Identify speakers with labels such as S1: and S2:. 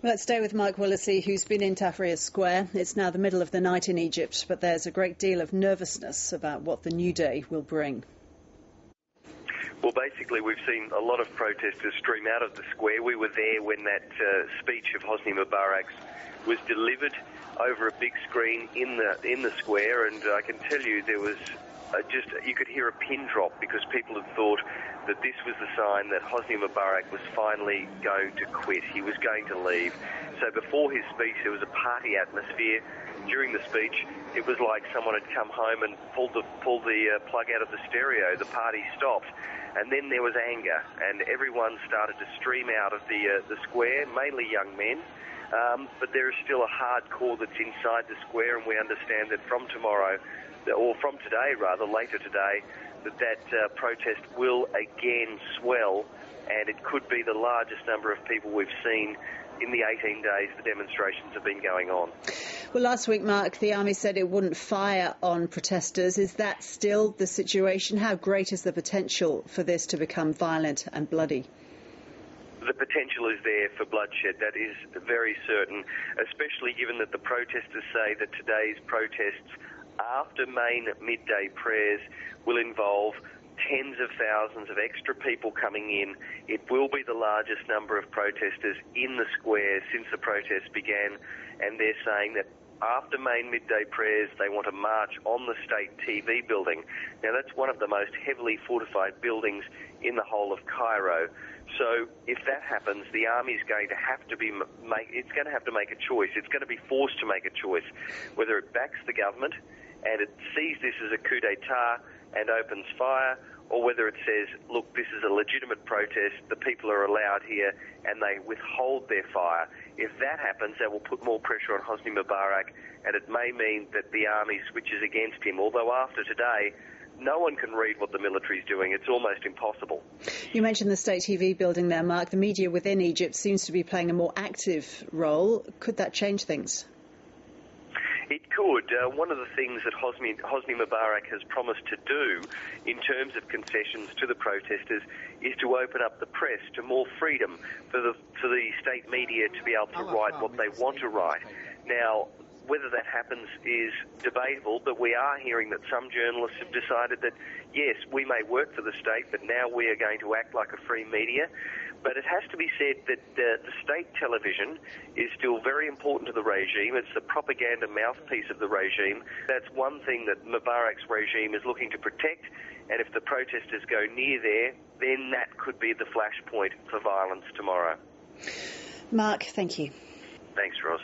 S1: Well, let's stay with Mike Willesee, who's been in Tahrir Square. It's now the middle of the night in Egypt, but there's a great deal of nervousness about what the new day will bring.
S2: Well, basically, we've seen a lot of protesters stream out of the square. We were there when that speech of Hosni Mubarak's was delivered over a big screen in the square, and I can tell you there was you could hear a pin drop because people had thought that this was the sign that Hosni Mubarak was finally going to quit. He was going to leave. So before his speech, there was a party atmosphere. During the speech, it was like someone had come home and pulled the plug out of the stereo. The party stopped. And then there was anger, and everyone started to stream out of the square, mainly young men. But there is still a hard core that's inside the square, and we understand that from tomorrow, or from today rather, later today, that protest will again swell, and it could be the largest number of people we've seen in the 18 days the demonstrations have been going on.
S1: Well, last week, Mark, the army said it wouldn't fire on protesters. Is that still the situation? How great is the potential for this to become violent and bloody?
S2: The potential is there for bloodshed, that is very certain, especially given that the protesters say that today's protests after main midday prayers will involve tens of thousands of extra people coming in. It will be the largest number of protesters in the square since the protests began, and they're saying that after main midday prayers, they want to march on the state TV building. Now, that's one of the most heavily fortified buildings in the whole of Cairo. So if that happens, the army's going to have to make a choice. It's going to be forced to make a choice, whether it backs the government and it sees this as a coup d'etat and opens fire, or whether it says, look, this is a legitimate protest, the people are allowed here, and they withhold their fire. If that happens, that will put more pressure on Hosni Mubarak, and it may mean that the army switches against him, although after today, no one can read what the military is doing. It's almost impossible. You
S1: mentioned the state TV building there, Mark. The media within Egypt seems to be playing a more active role. Could that change things?
S2: It could. One of the things that Hosni Mubarak has promised to do in terms of concessions to the protesters is to open up the press to more freedom for the state media to be able to write what they want to write. Now, whether that happens is debatable, but we are hearing that some journalists have decided that, yes, we may work for the state, but now we are going to act like a free media. But it has to be said that the state television is still very important to the regime. It's the propaganda mouthpiece of the regime. That's one thing that Mubarak's regime is looking to protect, and if the protesters go near there, then that could be the flashpoint for violence tomorrow.
S1: Mark, thank you.
S2: Thanks, Ros.